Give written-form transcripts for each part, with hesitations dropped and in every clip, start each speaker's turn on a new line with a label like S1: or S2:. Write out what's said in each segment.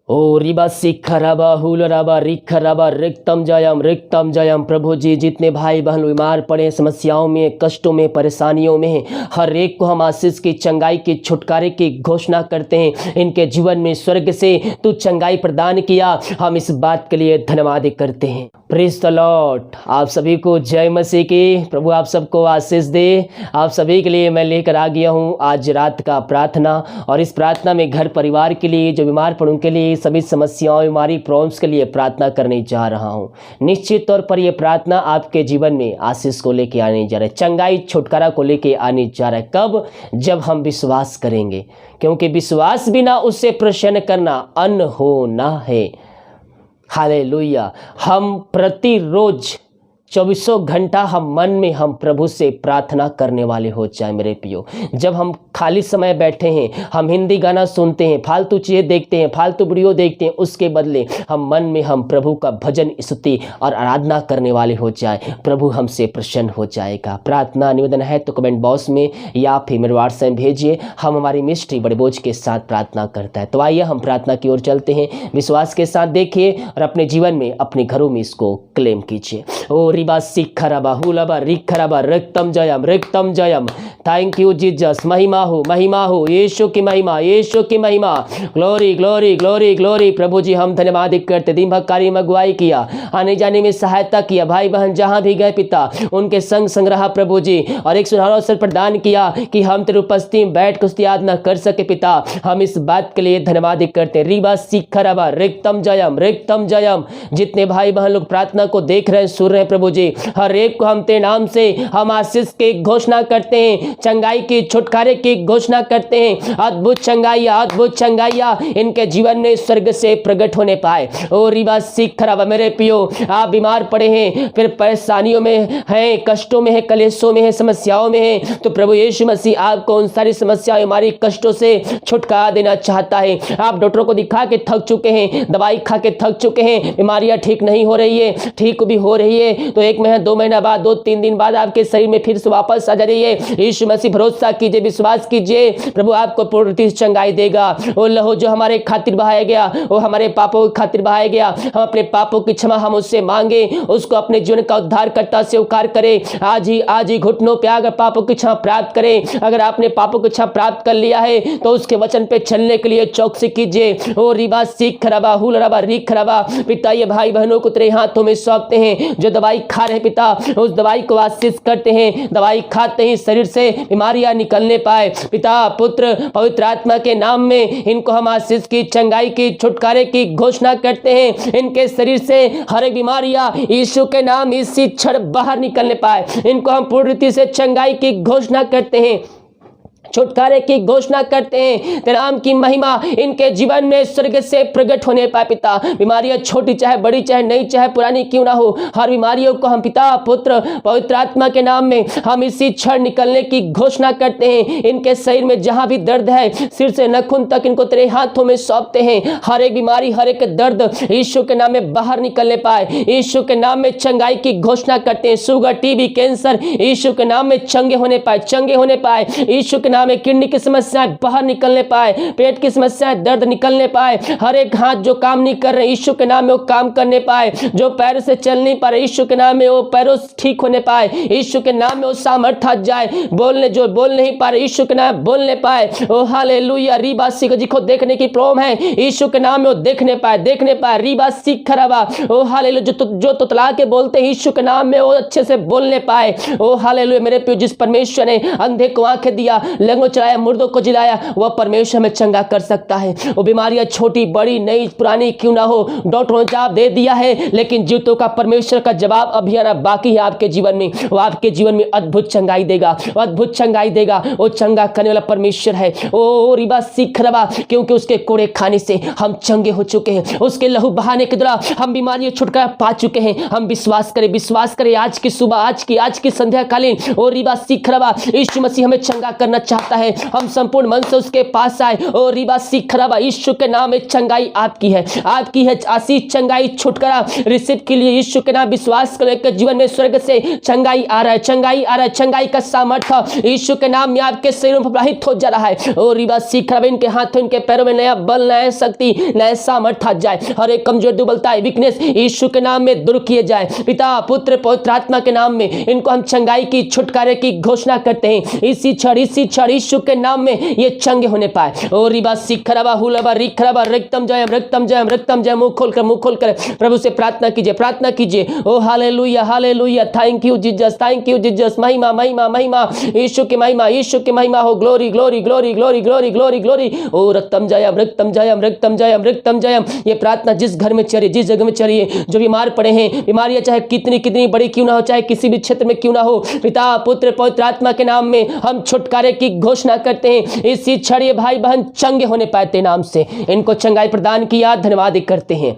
S1: ओ रिबा सिखरबा हुलरबा रिखरबा रिक्तम जयम। प्रभु जी, जितने भाई बहन बीमार पड़े, समस्याओं में, कष्टों में, परेशानियों में, हर एक को हम आशीष की, चंगाई की, छुटकारे की घोषणा करते हैं। इनके जीवन में स्वर्ग से तू चंगाई प्रदान किया, हम इस बात के लिए धन्यवाद करते हैं। Praise the Lord. आप सभी को जय मसीह की। प्रभु आप सबको आशीष दे। आप सभी के लिए मैं लेकर आ गया हूँ आज रात का प्रार्थना, और इस प्रार्थना में घर परिवार के लिए, जो बीमार पड़े उनके लिए, सभी समस्याओं, बीमारी, प्रॉब्लम्स के लिए प्रार्थना करने जा रहा हूँ। निश्चित तौर पर यह प्रार्थना आपके जीवन में आशीष को लेके आने जा रहा है, चंगाई, छुटकारा को लेके आने जा रहा है। कब? जब हम विश्वास करेंगे, क्योंकि विश्वास बिना उससे प्रसन्न करना अनहोना है। हालेलुया। हम प्रतिरोज 24 घंटा हम मन में हम प्रभु से प्रार्थना करने वाले हो जाए मेरे प्रियो। जब हम खाली समय बैठे हैं, हम हिंदी गाना सुनते हैं, फालतू चीज़ें देखते हैं, फालतू वीडियो देखते हैं, उसके बदले हम मन में हम प्रभु का भजन, स्तुति और आराधना करने वाले हो जाए, प्रभु हमसे प्रसन्न हो जाएगा। प्रार्थना निवेदन है तो कमेंट बॉक्स में या फिर मेरे व्हाट्सएप भेजिए। हम हमारी मिस्ट्री बड़े बोझ के साथ प्रार्थना करता है। तो आइए हम प्रार्थना की ओर चलते हैं। विश्वास के साथ देखिए और अपने जीवन में, अपने घरों में इसको क्लेम कीजिए। ओ रिबा सिखरबा हुलबा रिखरबा रिक्तम जयम। Thank you Jesus. महिमा हो यीशु की महिमा, यीशु की महिमा। Glory glory glory glory. प्रभु जी हम धन्यवाद करते। दिन भर कार्य में अगुवाई किया, आने जाने में सहायता किया, भाई बहन जहां भी गए पिता उनके संग संग रहा प्रभु जी, और एक सुनहरा अवसर प्रदान किया कि हम तेरी उपस्थिति में बैठ कर उसकी याद न कर सके पिता। हम इस बात के लिए धन्यवाद करते। रिबा सिखरबा रिक्तम जयम। जितने भाई बहन लोग प्रार्थना को देख रहे हैं, सुन रहे हैं प्रभु जी, हर एक को हम तेरे नाम से हम आशीष की घोषणा करते हैं, चंगाई की, छुटकारे की घोषणा करते हैं। अद्भुत चंगाइया इनके जीवन में स्वर्ग से प्रकट होने पाए। ओ रिबा सिखरबा। मेरे पियो, आप बीमार पड़े हैं, फिर परेशानियों में हैं, कष्टों में हैं, कलेशों में हैं, समस्याओं में हैं, तो प्रभु यीशु मसीह आपको उन सारी समस्याओं, हमारी कष्टों से छुटकारा देना चाहता है। आप डॉक्टरों को दिखा के थक चुके हैं, दवाई खा के थक चुके हैं, बीमारियां ठीक नहीं हो रही है, ठीक भी हो रही है तो 1 महीना, 2 महीना बाद, 2-3 दिन बाद आपके शरीर में फिर से वापस आ जा रही है। यीशु मसीह भरोसा कीजिए, विश्वास कीजिए, प्रभु आपको पूर्ण रीति से चंगाई देगा। वो लहू जो हमारे खातिर बहाया गया, वो हमारे पापों की खातिर बहाया गया, हम अपने पापों की क्षमा हम उससे मांगे, उसको अपने जीवन का उद्धारकर्ता स्वीकार करें। आज ही घुटनों पे आकर पापों की क्षमा प्राप्त करें। अगर आपने पापों की क्षमा प्राप्त कर लिया है तो उसके वचन पे चलने के लिए चौकसी कीजिए। ओ रिबा सिखरबा हुलरबा रिखरबा। पिता ये भाई बहनों को तेरे हाथों में सौंपते हैं, जो दवाई खा रहे पिता, उस दवाई को आशीष करते हैं, दवाई खाते ही शरीर से बीमारियां निकलने पाए। पिता, पुत्र, पवित्र आत्मा के नाम में इनको हम आशीष की, चंगाई की, छुटकारे की घोषणा करते हैं। इनके शरीर से हर एक बीमारियां यीशु के नाम इसी क्षण बाहर निकलने पाए। इनको हम पूर्ण रीति से चंगाई की घोषणा करते हैं, छुटकारे की घोषणा करते हैं। तेरे नाम की महिमा इनके जीवन में स्वर्ग से प्रकट होने पाए पिता। बीमारियां छोटी चाहे बड़ी, चाहे नई चाहे पुरानी क्यों ना हो, हर बीमारियों को हम पिता, पुत्र, पवित्र आत्मा के नाम में हम इसी क्षण निकलने की घोषणा करते हैं। इनके शरीर में जहां भी दर्द है, सिर से नाखून तक इनको तेरे हाथों में सौंपते हैं। हर एक बीमारी, हर एक दर्द यीशु के नाम में बाहर निकलने पाए। यीशु के नाम में चंगाई की घोषणा करते हैं। शुगर, टीबी, कैंसर यीशु के नाम में चंगे होने पाए। यीशु के में किडनी की समस्याएं बाहर निकलने पाए, पेट की समस्याएं, दर्द निकलने पाए। हर एक हाथ जो काम नहीं कर रहे, यीशु के नाम में वो काम करने पाए। जो पैर से चल नहीं पा रहे, यीशु के नाम में वो पैरों ठीक होने पाए। यीशु के नाम में वो सामर्थ्य आ जाए। जो बोल नहीं पा रहे, यीशु के नाम में बोलने पाए। ओ हालेलुया। रिबा सिख, जिसको देखने की प्रॉब्लम है, यीशु के नाम में वो देखने पाए। रिबा सिखरबा। ओ हालेलुया। जो तुतला के बोलते हैं, यीशु के नाम में वो अच्छे से बोलने पाए। ओ हालेलुया। मेरे प्रिय, जिस परमेश्वर ने अंधे को आंखें दिया, लंगों चलाया, मुर्दों को जिलाया, वह परमेश्वर में चंगा कर सकता है। वो बीमारियां छोटी बड़ी, नई पुरानी क्यों ना हो, डॉक्टरों ने जवाब दे दिया है, लेकिन जीवतों का परमेश्वर का जवाब अभी आना बाकी है आपके जीवन में। वो आपके जीवन में अद्भुत चंगाई देगा, अद्भुत चंगाई देगा। वो चंगा करने वाला परमेश्वर है। ओ रिबा सिखरबा। क्योंकि उसके कोड़े खाने से हम चंगे हो चुके हैं, उसके लहू बहाने के द्वारा हम बीमारियों छुटकारा पा चुके हैं। हम विश्वास करें आज की सुबह, आज की संध्या कालीन, ओ रिबा सिखरबा, यीशु मसीह हमें चंगा करना चाहता चाहता है हम संपूर्ण मन से उसके पास आए। ओ रिबा सी खराबा, यीशु के नाम में चंगाई आपकी है, आपकी है आशीष, चंगाई, छुटकारा रिसीव के लिए यीशु के नाम विश्वास करने के जीवन में स्वर्ग से चंगाई आ रहा है, चंगाई आ रहा है, चंगाई का सामर्थ्य यीशु के नाम में आपके शरीर में प्रवाहित हो जा रहा है। ओ रिबा सी खराबा, इनके हाथों इनके पैरों में नया बल, नया शक्ति, नया सामर्थ्य आ जाए। हर एक कमजोर दुबलता है, वीकनेस यीशु के नाम में दूर किए जाए। पिता पुत्र पवित्र आत्मा के नाम में इनको हम चंगाई की, छुटकारे की घोषणा करते हैं। इसी क्षण यीशु के नाम में ये चंगे होने पाए। ओ रिबा सिखरबा हुलबा रिखरबा रक्तम जयम रक्तम जयम रक्तम जयम। मुंह खोलकर प्रभु से प्रार्थना कीजिए, प्रार्थना कीजिए। ओ hallelujah hallelujah, thank you Jesus, thank you Jesus. महिमा महिमा महिमा, यीशु की महिमा, यीशु की महिमा हो। Glory glory glory glory glory glory glory. ओ रक्तम जयम रक्तम जयम रक्तम जयम रक्तम जयम। ये प्रार्थना जिस घर में चलिए, जिस जगह में चलिए, जो बीमार पड़े हैं, बीमारियां चाहे कितनी कितनी बड़ी क्यों ना हो, चाहे किसी भी क्षेत्र में क्यों ना हो, पिता पुत्र पवित्र आत्मा के नाम में हम छुटकारे की घोषणा करते हैं। इसी क्षण ये भाई बहन चंगे होने पाते नाम से इनको चंगाई प्रदान किया, धन्यवाद करते हैं।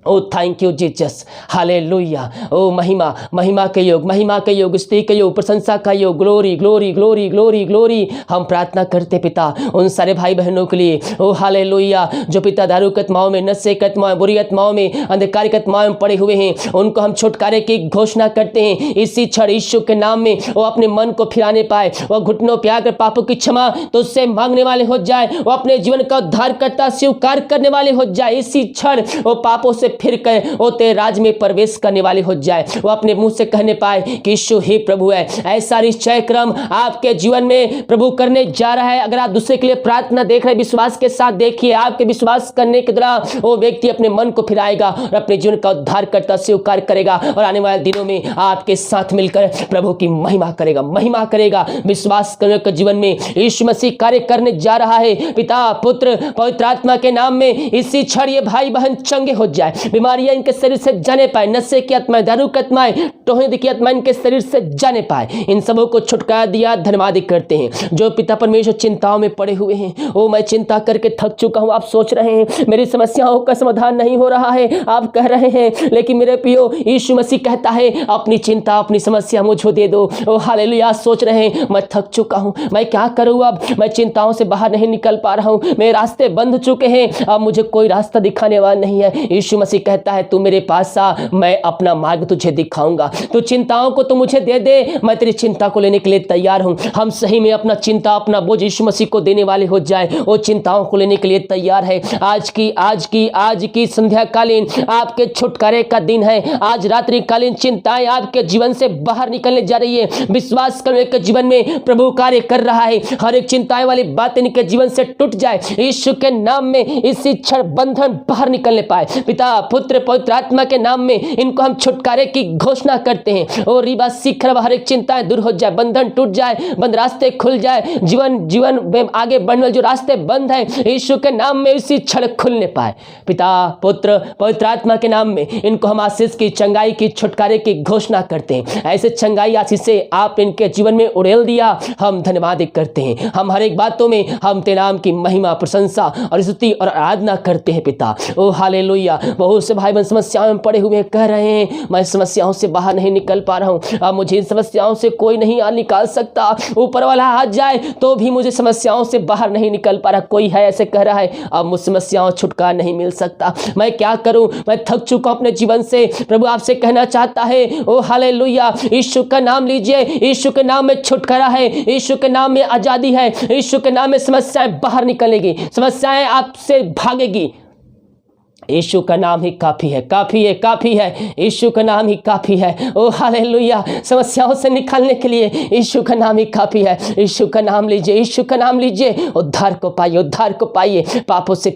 S1: ओ थैंक यू जीसस, हालेलुया। ओ महिमा महिमा के योग, महिमा के योग, स्तुति के योग, प्रशंसा का योग, glory glory glory glory glory. हम प्रार्थना करते पिता उन सारे भाई बहनों के लिए, ओ हालेलुया, जो पिता दारू की आत्माओं में, नशे की आत्माओं में, बुरी आत्माओं में, अंधकार की आत्माओं में पड़े हुए हैं, उनको हम छुटकारे की घोषणा करते हैं। इसी क्षण यीशु के नाम में वो अपने मन को फिराने पाए, वो घुटनों पे आकर पापों की क्षमा तो उससे मांगने वाले हो जाए, वो अपने जीवन का उद्धारकर्ता स्वीकार करने वाले हो जाए। इसी क्षण वो पापों से फिर कर वो तेरे राज में प्रवेश करने वाले हो जाए। वो अपने मुंह से कहने पाए कि यीशु ही प्रभु है। ऐसा निश्चय क्रम आपके जीवन में प्रभु करने जा रहा है। अगर आप दूसरे के लिए प्रार्थना देख रहे, विश्वास के साथ देखिए, आपके विश्वास करने के द्वारा वो व्यक्ति अपने मन को फिराएगा और अपने जीवन का उद्धार करता स्वीकार करेगा और आने वाले दिनों में आपके साथ मिलकर प्रभु की महिमा करेगा, महिमा करेगा। विश्वास करने के जीवन में यीशु मसीह कार्य करने जा रहा है। पिता पुत्र पवित्र आत्मा के नाम में इसी क्षण ये भाई बहन चंगे हो जाए, बीमारियां इनके शरीर से जाने पाए, नशे की आत्माएं, दारू की आत्माएं, टोहने की आत्माएं इनके शरीर से जाने पाए। इन सबों को छुटकारा दिया, धन्यवाद करते हैं। जो पिता परमेश्वर चिंताओं में पड़े हुए हैं, ओ मैं चिंता करके थक चुका हूं, आप सोच रहे हैं मेरी समस्याओं का समाधान नहीं हो रहा है, आप कह रहे हैं, लेकिन मेरे प्रियो यीशु मसीह कहता है अपनी चिंता अपनी समस्या मुझे दे दो। ओ हालेलुया, सोच रहे हैं मैं थक चुका हूं, मैं क्या करूं, अब मैं चिंताओं से बाहर नहीं निकल पा रहा हूं, मेरे रास्ते बंद चुके हैं, अब मुझे कोई रास्ता दिखाने वाला नहीं है। यीशु मसीह कहता है तू मेरे पास आ, मैं अपना मार्ग तुझे दिखाऊंगा। तू चिंताओं को तो मुझे दे दे, मैं तेरी चिंता को लेने के लिए तैयार हूं। हम सही में अपना चिंता अपना बोझ यीशु मसीह को देने वाले हो जाए, वो चिंताओं को लेने के लिए तैयार है। आज की संध्या कालीन आपके छुटकारे का दिन है। आज रात्रि कालीन चिंताएं आपके जीवन से बाहर निकलने जा रही है। विश्वास करने के जीवन में प्रभु कार्य कर रहा है। हर एक चिंताएं वाली बात इनके जीवन से टूट जाए यीशु के नाम में। इसी क्षण बंधन बाहर निकलने पाए। पिता पुत्र पवित्र आत्मा के नाम में इनको हम छुटकारे की घोषणा करते हैं। और रिबा शिखर, हर एक चिंताएं दूर हो जाए, बंधन टूट जाए, बंद रास्ते खुल जाए, जीवन में आगे बढ़ने वाले जो रास्ते बंद है यीशु के नाम में इसी क्षण खुलने पाए। पिता पुत्र पवित्र आत्मा के नाम में इनको हम आशीष की, चंगाई की, छुटकारे की घोषणा करते हैं। ऐसे चंगाई आशीष से आप इनके जीवन में उड़ेल दिया, हम धन्यवाद करते हैं। हम हर एक बातों में हम तेरे नाम की महिमा, प्रशंसा और स्तुति और आराधना करते हैं पिता। ओ हालेलुया। बहुत से भाई बहन समस्याओं में पड़े हुए कह रहे हैं मैं समस्याओं से बाहर नहीं निकल पा रहा हूं, अब मुझे इन समस्याओं से कोई नहीं निकाल सकता, ऊपर वाला हाथ जाए तो भी मुझे समस्याओं से बाहर नहीं निकल पा रहा। कोई है ऐसे कह रहा है अब मुझ समस्याओं छुटकारा नहीं मिल सकता, मैं क्या करूं, मैं थक चुका अपने जीवन से। प्रभु आपसे कहना चाहता है ओ हालेलुया, यीशु का नाम लीजिए, यीशु के नाम में छुटकारा है, यीशु के नाम में आजादी है, यीशु के नाम में समस्याएं बाहर निकलेगी, समस्याएं आपसे भागेगी। यीशु का नाम ही काफी है, काफी है, काफी है। यीशु का नाम ही काफी है। ओ हालेलुया। समस्याओं से निकलने के लिए यीशु का नाम ही काफी है। यीशु का नाम लीजिए, यीशु का नाम लीजिए, उद्धार को पाइए, उद्धार को पाइए। पापों से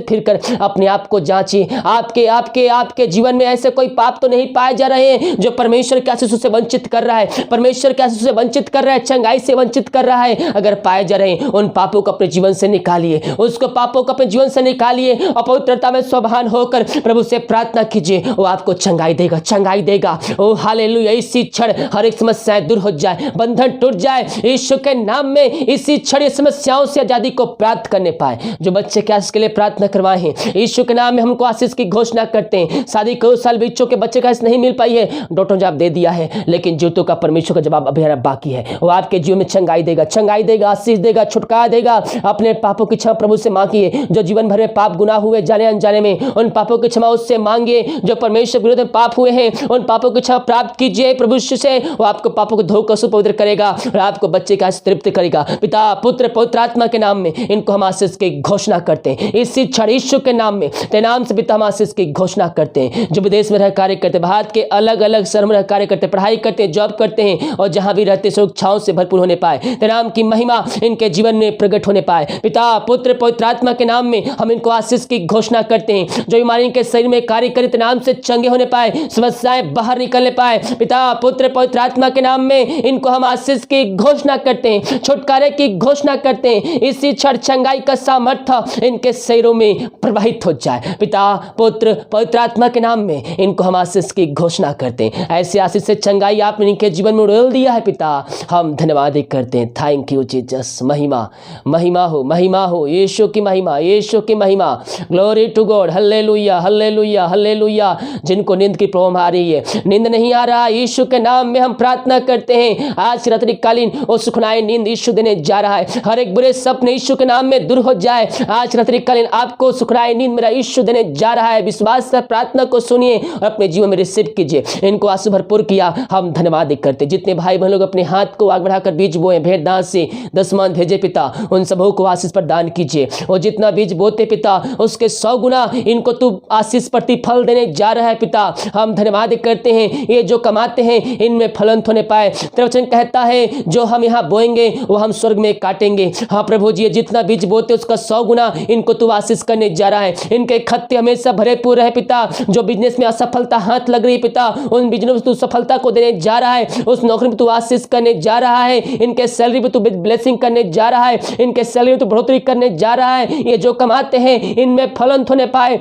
S1: फिरकर अपने आप को जांचिए। आपके आपके आपके जीवन में ऐसे कोई पाप तो नहीं पाए जा रहे हैं जो परमेश्वर के आशीष से वंचित कर रहा है, परमेश्वर के आशीष से वंचित कर रहा है, चंगाई से वंचित कर रहा है। अगर पाए जा रहे हैं उन पापों को अपने जीवन से निकालिए, उसको पापों को अपने जीवन से निकालिए और पवित्रता में स्वाभान होकर प्रभु से प्रार्थना कीजिए, वो आपको चंगाई देगा, चंगाई देगा। ओ हालेलुया। इसी क्षण हर एक समस्याएं दूर हो जाए, बंधन टूट जाए यीशु के नाम में। इसी क्षण ये समस्याओं से आजादी को प्राप्त करने पाए। जो बच्चे के आशीष के लिए प्रार्थना करवाए हैं, यीशु के नाम में हमको आशीष की घोषणा करते हैं। शादी को साल बच्चों के बच्चे का आशीष नहीं मिल पाई है, डॉक्टर ने जवाब दे दिया है, लेकिन जीवतों का परमेश्वर का जवाब अभी बाकी है। वो आपके जीवन में चंगाई देगा, चंगाई देगा, आशीष देगा, छुटकारा देगा। अपने पापों की क्षमा प्रभु से मांगिए। जो जीवन भर में पाप गुनाह हुए जाने अनजाने में, उन पापों की क्षमा उससे मांगिए। जो परमेश्वर विरुद्ध में पाप हुए हैं, उन पापों की क्षमा प्राप्त कीजिए प्रभु से। वो आपको पापों को धोकर सुपवित्र करेगा और आपको बच्चे का तृप्त करेगा। पिता, पुत्र, पवित्र आत्मा के नाम में इनको हम आशीष की घोषणा करते हैं। इसी क्षण यीशु के नाम में तेरे नाम से पिता हम आशीष की घोषणा करते हैं। जो विदेश में रह कार्य करते, भारत के अलग अलग शहर में रह कार्य करते, पढ़ाई करते हैं, जॉब करते हैं, और जहां भी रहते सुरक्षाओं से भरपूर होने पाए। तेरे नाम की महिमा इनके जीवन में प्रकट होने पाए। पिता, पुत्र, पवित्र आत्मा के नाम में हम इनको आशीष की घोषणा करते हैं। जो बीमारी के शरीर में कार्य करे, तेरे नाम से चंगे होने पाए, समस्याएं बाहर निकलने पाए। पिता, पुत्र, पवित्र आत्मा के नाम में इनको हम आशीष की घोषणा करते हैं, छुटकारे की घोषणा करते हैं। इसी क्षण चंगाई का सामर्थ्य इनके शरीरों में प्रवाहित हो जाए। पिता, पुत्र, पवित्र आत्मा के नाम में इनको हम आशीष की घोषणा करते हैं। ऐसे आशीष से चंगाई आपने इनके जीवन में उड़ेल दिया है। पिता, हम धन्यवाद करते हैं। Thank you Jesus. महिमा महिमा हो, महिमा हो, यीशु की महिमा, यीशु की महिमा। Glory to God. Hallelujah, hallelujah, hallelujah. जिनको नींद की प्रॉब्लम आ रही है, नींद नहीं आ रहा, यीशु के नाम में हम प्रार्थना करते हैं। आज रात्रिकालीन वो सुखनाई नींद यीशु देने जा रहा है। हर एक बुरे सपने यीशु के नाम में दूर हो जाए। आज रात्रिकालीन आपको सुखनाई नींद मेरा यीशु देने जा रहा है। विश्वास से प्रार्थना को सुनिए और अपने जीवन में रिसीव कीजिए। इनको आंसू भरपूर किया, हम धन्यवाद करते। जितने भाई बहन लोग अपने हाथ को आग बढ़ाकर बीज बोए, भेंट दान से दसमान भेजे पिता, उन सबों को आशीष प्रदान कीजिए। और जितना बीज बोते पिता, उसके 100 गुना इनको तू आशीष प्रतिफल देने जा रहा है। पिता, हम धन्यवाद करते हैं। ये जो कमाते हैं इनमें फलंत होने पाए। तेरा वचन कहता है जो हम यहाँ बोएंगे वो हम स्वर्ग में काटेंगे। हाँ प्रभु जी, जितना बीज बोते उसका 100 गुना इनको तू आशीष करने जा रहा है। इनके खत्ते हमेशा भरे पूरे रहे पिता। जो बिजनेस में असफलता हाथ लग रही पिता, उन बिजनेस में तू सफलता को देने जा रहा है। उस नौकरी में तू आशीष करने जा रहा है। इनके सैलरी में तू ब्लेसिंग करने जा रहा है। इनके सैलरी में तू बढ़ोतरी करने जा रहा है। ये जो कमाते हैं इनमें फलंत होने पाए।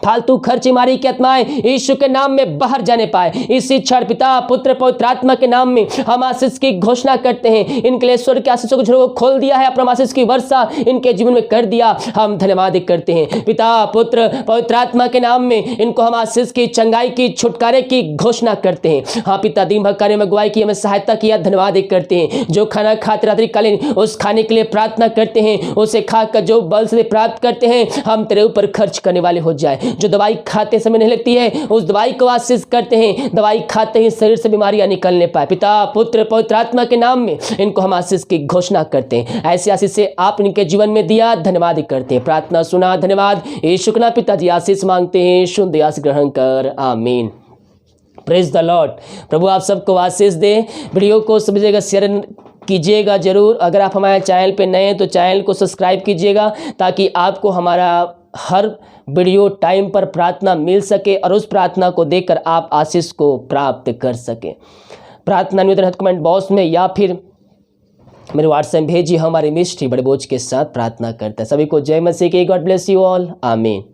S1: फालतू खर्चीमारी की आत्माएं यीशु के नाम में बाहर जाने पाए। इसी क्षण पिता, पुत्र, पवित्र आत्मा के नाम में हम आशीष की घोषणा करते हैं। इनके लिए स्वर्ग के आशीषों को खोल दिया है, अपना आशीष की वर्षा इनके जीवन में कर दिया। हम धन्यवाद करते हैं। पिता, पुत्र, पवित्र आत्मा के नाम में इनको हम आशीष की, चंगाई की, छुटकारे की घोषणा करते हैं। हाँ पिता, दिन भर कार्य में अगुवाई की, हमें सहायता किया, धन्यवाद करते हैं। जो खाना खाते रात्रिकालीन उस खाने के लिए प्रार्थना करते हैं, उसे खाकर जो बल से प्राप्त करते हैं, हम तेरे ऊपर खर्च करने वाले हो जाए। जो दवाई खाते समय नहीं लगती है, उस दवाई को आशीष करते हैं। दवाई खाते ही शरीर से बीमारियां निकलने पाए। पिता, पुत्र, पवित्र आत्मा के नाम में इनको हम आशीष की घोषणा करते हैं। ऐसे आशीष से आप इनके जीवन में दिया, धन्यवाद करते हैं। प्रार्थना सुना, धन्यवाद। यीशु के नाम पिताजी आशीष मांगते हैं, शुद्ध आशीष ग्रहण कर, आमीन। Praise the Lord. प्रभु आप सबको आशीष दे। वीडियो को सभी जगह शेयर कीजिएगा जरूर। अगर आप हमारे चैनल पे नए हैं तो चैनल को सब्सक्राइब कीजिएगा, ताकि आपको हमारा हर वीडियो टाइम पर प्रार्थना मिल सके और उस प्रार्थना को देखकर आप आशीष को प्राप्त कर सकें। प्रार्थना निवेदन कमेंट बॉक्स में या फिर मेरे व्हाट्सएप भेजिए। हमारे मिस्ट्री बड़े बोझ के साथ प्रार्थना करते हैं। सभी को जय मसीह की। गॉड ब्लेस यू ऑल, आमीन।